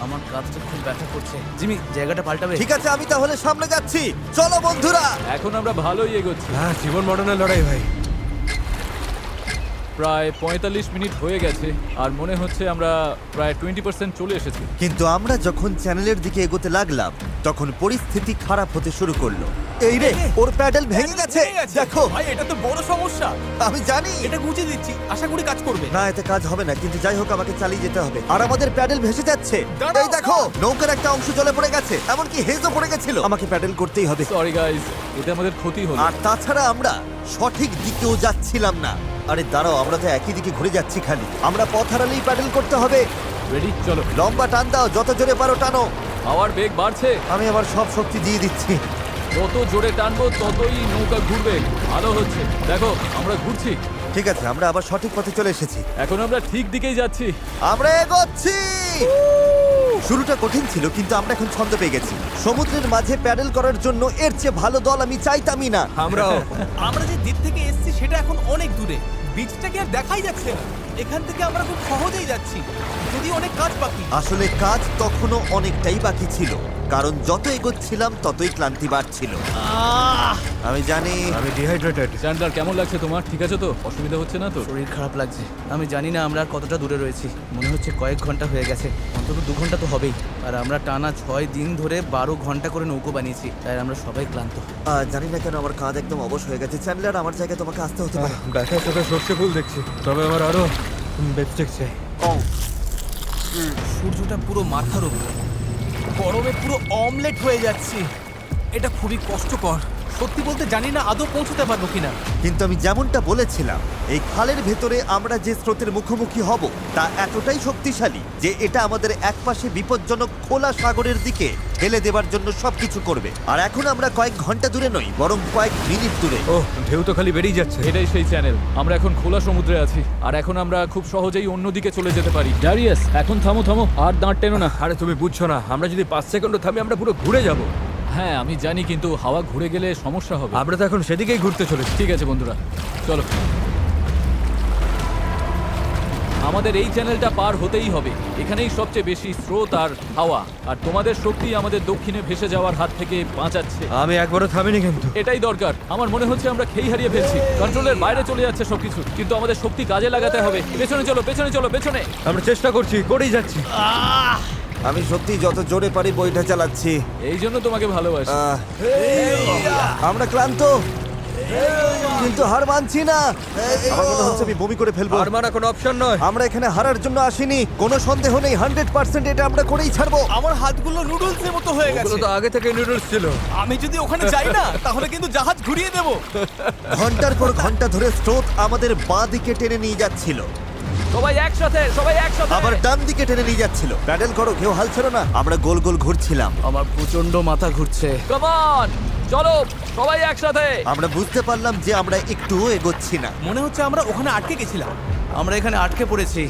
আমার কাঁধটা খুব ব্যথা করছে। জিমি, জায়গাটা পাল্টাবে? ঠিক আছে, আমি তাহলে সামনে যাচ্ছি। চলো বন্ধুরা। এখন আমরা ভালোই এগোচ্ছি। হ্যাঁ জীবন মরণের লড়াই ভাই। প্রায় 45 মিনিট হয়ে গেছে আর মনে হচ্ছে আমরা প্রায় 20% চলে এসেছি। কিন্তু আমরা যখন চ্যানেলের দিকে এগোতে লাগলাম তখন পরিস্থিতি খারাপ হতে শুরু করলো। এই রে, ওর প্যাডেল ভেঙে গেছে। দেখো, ভাই এটা তো বড় সমস্যা। আমি জানি। এটা গুছিয়ে দিচ্ছি, আশা করি কাজ করবে। না, এতে কাজ হবে না, কিন্তু যাই হোক আমাকে চালিয়ে যেতে হবে। আর আমাদের প্যাডেল ভেসে যাচ্ছে। দাঁড়াও, এই দেখো, নৌকার একটা অংশ জলে পড়ে গেছে, এমনকি হেজও পড়ে গেছিল। আমাকে প্যাডেল করতেই হবে। সরি গাইস, এতে আমাদের ক্ষতি হলো। আর তাছাড়া আমরা সঠিক দিকেও যাচ্ছিলাম না। আরে দাঁড়াও, আমরা তো একই দিকে ঘুরে যাচ্ছি খালি। আমরা পথ হারালেই প্যাডেল করতে হবে। রেডি, চলো। লম্বা টান দাও, যত জোরে পারো টানো। হাওয়ার বেগ বাড়ছে। আমি আমার সব শক্তি দিয়ে দিচ্ছি। যত জোরে টানবো ততই নৌকা ঘুরবে। ভালো হচ্ছে, দেখো আমরা ঘুরছি। ঠিক আছে, আমরা আবার সঠিক পথে চলে এসেছি। এখন আমরা ঠিক দিকেই যাচ্ছি। আমরা এগোচ্ছি। শুরুটা কঠিন ছিল, কিন্তু আমরা এখন ছন্দ পেয়ে গেছি। সমুদ্রের মাঝে প্যাডেল করার জন্য এর চেয়ে ভালো দল আমি চাইতামই না। আমরাও। আমরা যে দ্বীপ থেকে এসেছি সেটা এখন অনেক দূরে। বিচটাকে আর দেখাই যাচ্ছে না। এখান থেকে আমরা খুব সহজেই যাচ্ছি, যদি অনেক কাজ বাকি। আসলে কাজ তখনও অনেকটাই বাকি ছিল, কারণ যত এগোচ্ছিলাম ততই ক্লান্তি বাড়ছিল। আমি জানি। আমি ডিহাইড্রেটেড। চ্যান্ডলার, কেমন লাগছে তোমার? ঠিক আছে তো? অসুবিধা হচ্ছে না তো? শরীর খারাপ লাগছে। আমি জানি না আমরা আর কতটা দূরে রয়েছি। মনে হচ্ছে কয়েক ঘন্টা হয়ে গেছে, অন্তত 2 ঘন্টা তো হবেই। আর আমরা টানা 6 দিন ধরে 12 ঘন্টা করে নৌকো বানিয়েছি, তাই আমরা সবাই ক্লান্ত। জানি না কেন আমার কাঁধ একদম অবশ হয়ে গেছে। চ্যান্ডলার, আমার জায়গায় তোমাকে আসতে হতে পারে। ব্যথার সাথে সর্ষে ফুল দেখছি, তবে আমার আরো বেস্টেক চাই। সূর্যটা পুরো মাথার উপর, গরমে পুরো অমলেট হয়ে যাচ্ছি। এটা খুবই কষ্টকর। সত্যি বলতে জানি না আদৌ পৌঁছতে পারবো কিনা। কিন্তু আমি যেমনটা বলেছিলাম, এই খালের ভেতরে আমরা যে স্রোতের মুখোমুখি হব তা এতটাই শক্তিশালী যে এটা আমাদের একপাশে বিপজ্জনক খোলা সাগরের দিকে ঠেলে দেবার জন্য সবকিছু করবে। আর এখন আমরা কয়েক ঘন্টা দূরে নই, বরং কয়েক মিনিট দূরে। ও, ঢেউ তো খালি বেরিয়ে যাচ্ছে। এটাই সেই চ্যানেল। আমরা এখন খোলা সমুদ্রে আছি আর এখন আমরা খুব সহজেই অন্যদিকে চলে যেতে পারি। ড্যারিয়াস, এখন থামো থামো, আর দাঁড় টেনো না। আরে তুমি বুঝছো না, আমরা যদি 5 সেকেন্ডও থামি আমরা পুরো ঘুরে যাব। হ্যাঁ আমি জানি, কিন্তু হাওয়া ঘুরে গেলে সমস্যা হবে। আমরা তো এখন সেদিকেই ঘুরতে চলেছি। ঠিক আছে বন্ধুরা, চলো। আমাদের এই চ্যানেলটা পার হতেই হবে। এখানেই সবচেয়ে বেশি স্রোত আর হাওয়া, আর তোমাদের শক্তি আমাদের দক্ষিণে ভেসে যাওয়ার হাত থেকে বাঁচাচ্ছে। আমি একবারও থামিনি কিন্তু। এটাই দরকার। আমার মনে হচ্ছে আমরা খেই হারিয়ে ফেলছি, কন্ট্রোলের বাইরে চলে যাচ্ছে সবকিছু। কিন্তু আমাদের শক্তি কাজে লাগাতে হবে। পেছনে চলো, পেছনে চলো, পেছনে। আমরা চেষ্টা করছি, করেই যাচ্ছি। আমি সত্যি যত জোরে পারি বইটা চালাচ্ছি। এই জন্য তোমাকে ভালোবাসি। আমরা ক্লান্ত, কিন্তু হার মানছি না। আমার মনে হচ্ছে আমি বমি করে ফেলবো। আর মানা কোনো অপশন নয়। আমরা এখানে হারার জন্য আসিনি, কোনো সন্দেহ নেই। 100% এটা আমরা করেই ছাড়বো। আমার হাতগুলো নুডলসের মতো হয়ে ওগুলো গেছে। তো আগে থেকে নুডলস ছিল। আমি যদি ওখানে যাই না তাহলে কিন্তু জাহাজ ঘুরিয়ে দেবো। ঘন্টার পর ঘন্টা ধরে স্রোত আমাদের বাঁ দিকে টেনে নিয়ে যাচ্ছিল, সবাই একসাথে, সবাই একসাথে। আবার ডান দিকে টেনে নিয়ে যাচ্ছিল। প্যাডেল করো, কেউ হাল ছেড়ো না। আমরা গোল গোল ঘুরছিলাম। আমার প্রচন্ড মাথা ঘুরছে। কাম অন, চলো সবাই একসাথে। আমরা বুঝতে পারলাম যে আমরা একটুও এগোচ্ছি না। মনে হচ্ছে আমরা ওখানে আটকে গেছিলাম। আমরা এখানে আটকে পড়েছি।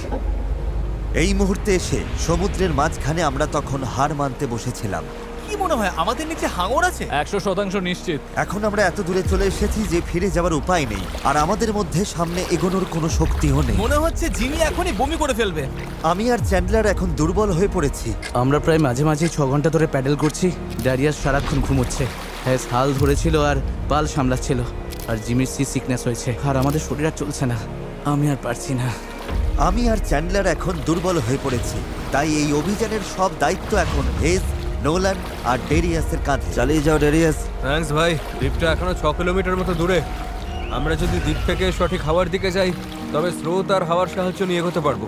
এই মুহূর্তে এসে সমুদ্রের মাঝখানে আমরা তখন হার মানতে বসেছিলাম। কি মনে হয় আমাদের নিচে হাঙর আছে? 100% নিশ্চিত। এখন আমরা এত দূরে চলে এসেছি যে ফিরে যাওয়ার উপায় নেই, আর আমাদের মধ্যে সামনে এগোনোর কোনো শক্তিও নেই। মনে হচ্ছে জিমি এখনই বমি করে ফেলবে। আমি আর চ্যান্ডলার এখন দুর্বল হয়ে পড়েছি। আমরা প্রায় মাঝে মাঝে 6 ঘন্টা ধরে প্যাডেল করছি। ড্যারিয়াস সারাক্ষণ ঘুমোচ্ছে, হ্যাঁ হাল ধরেছিল আর পাল সামলাচ্ছিল। আর জিমির সিকনেস হয়েছে, আর আমাদের শরীর আর চলছে না। আমি আর পারছি না। আমি আর চ্যান্ডলার এখন দুর্বল হয়ে পড়েছি, তাই এই অভিযানের সব দায়িত্ব এখন হেজ, নোলান আর ডেরিয়াসের কাঁধে। চালিয়ে যাও ডেরিয়াস। থ্যাঙ্কস ভাই। দ্বীপটা এখনো 6 কিলোমিটার মতো দূরে। আমরা যদি দ্বীপ থেকে সঠিক হাওয়ার দিকে যাই তবে স্রোত আর হাওয়ার সাহায্য নিয়ে এগোতে পারবো।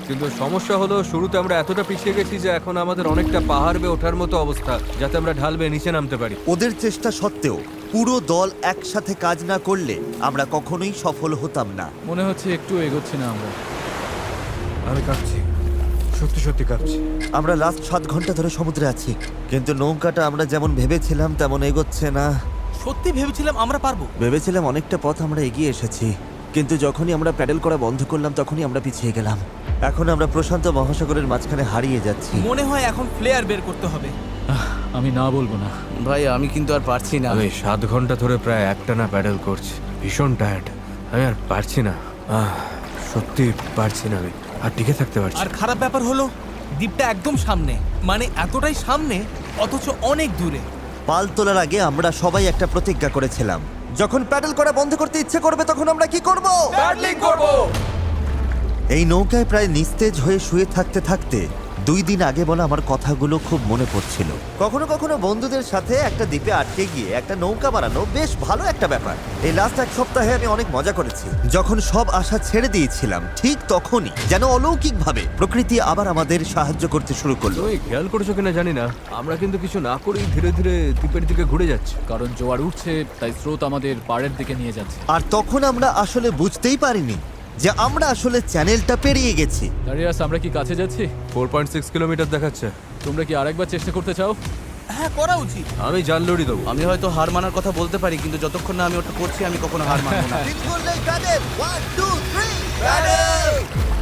কিন্তু সমস্যা হলো শুরুতে আমরা এতটা পিছিয়ে গেছি যে এখন আমাদের অনেকটা পাহাড় বেয়ে ওঠার মতো অবস্থা, যাতে আমরা ঢাল বেয়ে নিচে নামতে পারি। ওদের চেষ্টা সত্ত্বেও পুরো দল একসাথে কাজ না করলে আমরা কখনোই সফল হতাম না। মনে হচ্ছে একটু এগোচ্ছি না আমরা। আমি কাঁপছি। সত্যি সত্যি কাঁপছি। আমরা লাস্ট 7 ঘন্টা ধরে সমুদ্রে আছি, কিন্তু নৌকাটা আমরা যেমন ভেবেছিলাম তেমন এগোচ্ছে না। সত্যি ভেবেছিলাম আমরা পারবো। ভেবেছিলাম অনেকটা পথ আমরা এগিয়ে এসেছি, কিন্তু যখনই আমরা প্যাডেল করা বন্ধ করলাম তখনই আমরা পিছিয়ে গেলাম। এখন আমরা প্রশান্ত মহাসাগরের মাঝখানে হারিয়ে যাচ্ছি। মনে হয় এখন প্লেয়ার বের করতে হবে। আমি না বলবো না। ভাই আমি কিন্তু আর পারছি না। আমি 7 ঘন্টা ধরে প্রায় একটানা প্যাডেল করছি, ভীষণ টায়ার্ড। আমি আর পারছি না, সত্যি পারছি না, আমি আর টিকে থাকতে পারছি আর না। খারাপ ব্যাপার হলো দ্বীপটা একদম সামনে, মানে এতটাই সামনে অথচ অনেক দূরে। পাল তোলার আগে আমরা সবাই একটা প্রতিজ্ঞা করেছিলাম, যখন প্যাডেল করা বন্ধ করতে ইচ্ছে করবে তখন আমরা কি করব? প্যাডলিং করব। এই নৌকায় প্রায় নিস্তেজ হয়ে শুয়ে থাকতে থাকতে 2 দিন আগে বলা আমার কথাগুলো খুব মনে পড়ছিল। কখনো কখনো বন্ধুদের সাথে একটা দ্বীপে আটকে গিয়ে একটা নৌকা বানানো বেশ ভালো একটা ব্যাপার। এই লাস্ট 1 সপ্তাহে আমি অনেক মজা করেছি। যখন সব আশা ছেড়ে দিয়েছিলাম ঠিক তখনই যেন অলৌকিকভাবে প্রকৃতি আবার আমাদের সাহায্য করতে শুরু করলো। তুমি খেয়াল করেছো কিনা জানি না, আমরা কিন্তু কিছু না করেই ধীরে ধীরে দ্বীপের দিকে ঘুরে যাচ্ছি। কারণ জোয়ার উঠছে, তাই স্রোত আমাদের পাড়ের দিকে নিয়ে যাচ্ছে। আর তখন আমরা আসলে বুঝতেই পারিনি যে আমরা আসলে চ্যানেলটা পেরিয়ে গেছি। দাঁড়িয়াস, আমরা কি কাছে যাচ্ছি? 4.6 কিলোমিটার দেখাচ্ছে। তোমরা কি আরেকবার চেষ্টা করতে চাও? হ্যাঁ, করা উচিত। আমি জান লড়ি দেবো। আমি হয়তো হার মানার কথা বলতে পারি, কিন্তু যতক্ষণ না আমি ওটা করছি আমি কখনো হার মানবো না। তিন করলেই প্যাডেল, 1 2 3 প্যাডেল।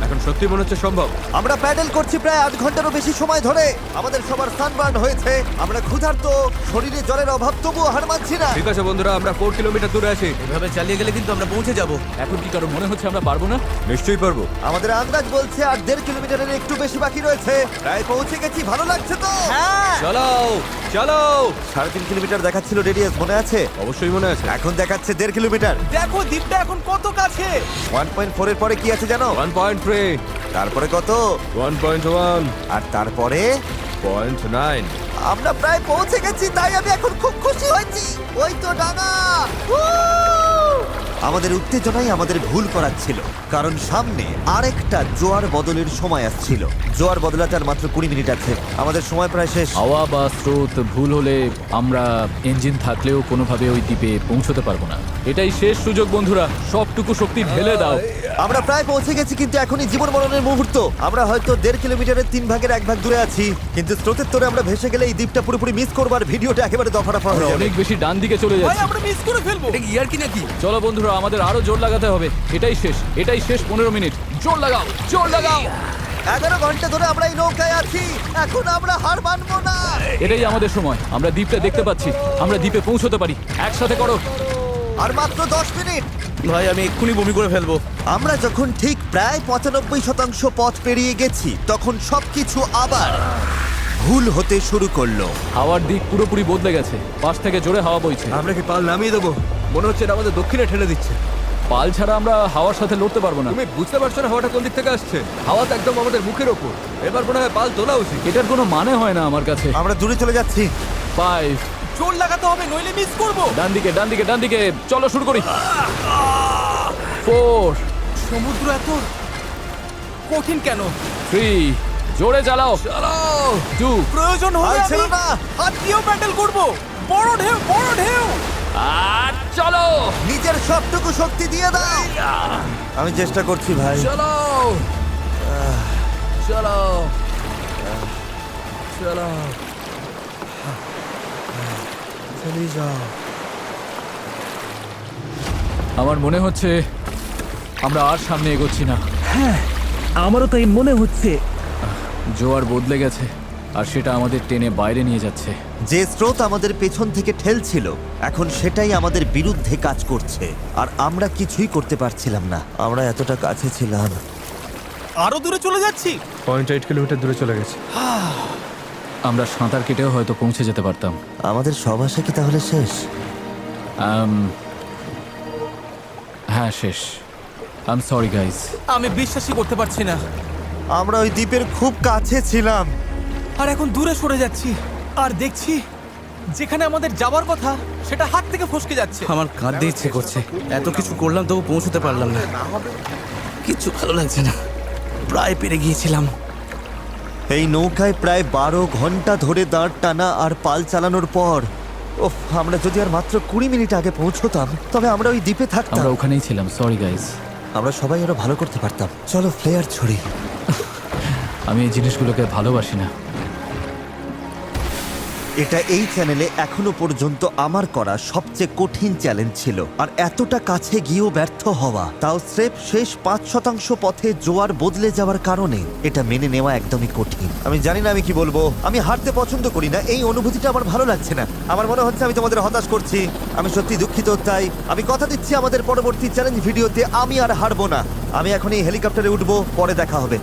এখন সত্যি মনে হচ্ছে সম্ভব। আমরা প্যাডেল করছি প্রায় 8 ঘন্টারও বেশি সময় ধরে। আমাদের সবার সানবার্ন হয়েছে, আমরা ক্ষুধার্ত, শরীরে জলের অভাব, তবুও হার মানছি না। ঠিক আছে বন্ধুরা, আমরা 4 কিলোমিটার দূরে আছি। এভাবে চালিয়ে গেলে কিন্তু আমরা পৌঁছে যাব। এখন কি কারো মনে হচ্ছে আমরা পারবো না? নিশ্চয়ই পারবো। আমাদের আন্দাজ বলছে আর 1.5 কিলোমিটারের একটু বেশি বাকি রয়েছে। প্রায় পৌঁছে গেছি, ভালো লাগছে তো? হ্যাঁ, চালাও চালাও। 3.5 কিলোমিটার দেখাচ্ছিল রেডিয়াস, মনে আছে? অবশ্যই মনে আছে। এখন দেখাচ্ছে 1.5 কিলোমিটার। দেখো দ্বীপটা এখন কত কাছে। 1.4 এর পরে কি আছে জানো? 1.3, তারপরে কত? 1.1, আর তারপরে 0.9। আমরা প্রায় পৌঁছে গেছি, তাই আমি এখন খুব খুশি হয়েছি। ওই তো ডাঙা। আমাদের উত্তেজনাই আমাদের ভুল করাচ্ছিল, কারণ সামনে আরেকটা জোয়ার বদলের সময় আসছিল। জোয়ার বদলাতে আর মাত্র 20 মিনিট আছে, আমাদের সময় প্রায় শেষ। হাওয়া বা স্রোত ভুল হলে আমরা ইঞ্জিন থাকলেও কোনোভাবে ওই দ্বীপে পৌঁছতে পারবো না। এটাই শেষ সুযোগ বন্ধুরা, সবটুকু শক্তি ঢেলে দাও। আমরা প্রায় পৌঁছে গেছি, কিন্তু এখনই জীবন মরণের মুহূর্ত। আমরা হয়তো 1.5 কিলোমিটারের 3 ভাগের 1 ভাগ দূরে আছি, কিন্তু স্রোতের তোরে আমরা ভেসে গেলে এই দ্বীপটা পুরোপুরি মিস করবো আর ভিডিওটা একেবারে দফারফা হয়ে যাবে। অনেক বেশি ডান দিকে চলে ভাই, যাচ্ছে। আমরা মিস করে ফেলবো। এটা কি ইয়ার কি নাকি? চলো বন্ধুরা, আমাদের আরো জোর লাগাতে হবে। এটাই শেষ 15 মিনিট। জোর লাগাও, জোর লাগাও। 11 ঘন্টা ধরে আমরা এই নৌকায় আছি, এখন আমরা হার মানবো না। এটাই আমাদের সময়। আমরা দ্বীপটা দেখতে পাচ্ছি, আমরা দ্বীপে পৌঁছতে পারি। একসাথে করো। আর মাত্র 10 মিনিট। ভাই আমি এক্ষুনি বমি করে ফেলবো। আমরা যখন ঠিক প্রায় 95% পথ পেরিয়ে গেছি, তখন সবকিছু আবার ভুল হতে শুরু করলো। হাওয়ার দিক পুরোপুরি বদলে গেছে, পাশ থেকে জোরে হাওয়া বইছে। আমরা কি পাল নামিয়ে দেবো? মনে হচ্ছে এটা আমাদের দক্ষিণে ঠেলে দিচ্ছে। পাল ছাড়া আমরা হাওয়ার সাথে লড়তে পারবো না। তুমি বুঝতে পারছো না হাওয়াটা কোন দিক থেকে আসছে? হাওয়া তো একদম আমাদের মুখের ওপর। এবার মনে হয় পাল তোলা উচিত। এটার কোনো মানে হয় না আমার কাছে। আমরা দূরে চলে যাচ্ছি। 5, জোর লাগাতে হবে, নইলে মিস করবো। ডান দিকে চলো, শুরু করি। 4, সমুদ্র এত কঠিন কেন? 3, জোরে চালাও। 2, প্রয়োজন আর হলে ছিল আমি না। হাত দিয়েও প্যাডেল করবো। বড় ঢেউ, বড় ঢেউ। আর চলো। নিজের সবটুকু শক্তি দিয়ে দাও। আমি চেষ্টা করছি ভাই। চলো চলো চলো। আমার মনে হচ্ছে আমরা আর সামনে এগোচ্ছি না। আমারও তাই মনে হচ্ছে। জোয়ার বদলে গেছে, আর সেটা আমাদের টেনে বাইরে নিয়ে যাচ্ছে। যে স্রোত আমাদের পেছন থেকে ঠেলছিল, এখন সেটাই আমাদের বিরুদ্ধে কাজ করছে, আর আমরা কিছুই করতে পারছিলাম না। আমরা এতটা কাছে ছিলাম। আরো দূরে চলে যাচ্ছি। 0.8 কিলোমিটার দূরে চলে গেছে। আমরা সাঁতার কেটেও হয়তো পৌঁছে যেতে পারতাম। আমাদের সব আশা কি তাহলে শেষ? হ্যাঁ, শেষ। I am sorry guys. আমি বিশ্বাসই করতে পারছি না। আমরা ওই দ্বীপের খুব কাছে ছিলাম। আর এখন দূরে সরে যাচ্ছি, আর দেখছি যেখানে আমাদের যাওয়ার কথা সেটা হাত থেকে ফসকে যাচ্ছে। আমার কাঁদতে ইচ্ছে করছে। এত কিছু করলাম তবু পৌঁছতে পারলাম না। কিছু ভালো লাগছে না। প্রায় পেরে গিয়েছিলাম। এই নৌকায় প্রায় 12 ঘন্টা ধরে দাঁড় টানা আর পাল চালানোর পর, ওফ, আমরা যদি আর মাত্র 20 মিনিট আগে পৌঁছতাম, তবে আমরা ওই দ্বীপে থাকতাম। আমরা ওখানেই ছিলাম। Sorry guys. আমরা সবাই আরো ভালো করতে পারতাম। চলো ফ্লেয়ার ছড়ি। আমি এই জিনিসগুলোকে ভালোবাসি না। এটা এই চ্যানেলে এখনো পর্যন্ত আমার করা সবচেয়ে কঠিন চ্যালেঞ্জ ছিল, আর এতটা কাছে গিয়েও ব্যর্থ হওয়া, তাও স্রেফ শেষ 5% পথে জোয়ার বদলে যাওয়ার কারণে, এটা মেনে নেওয়া একদমই কঠিন। আমি জানি না আমি কি বলবো। আমি হারতে পছন্দ করি না, এই অনুভূতিটা আমার ভালো লাগছে না। আমার মনে হচ্ছে আমি তোমাদের হতাশ করছি। আমি সত্যি দুঃখিত। তাই আমি কথা দিচ্ছি আমাদের পরবর্তী চ্যালেঞ্জ ভিডিওতে আমি আর হারবো না। আমি এখন এই হেলিকপ্টারে উঠবো, পরে দেখা হবে।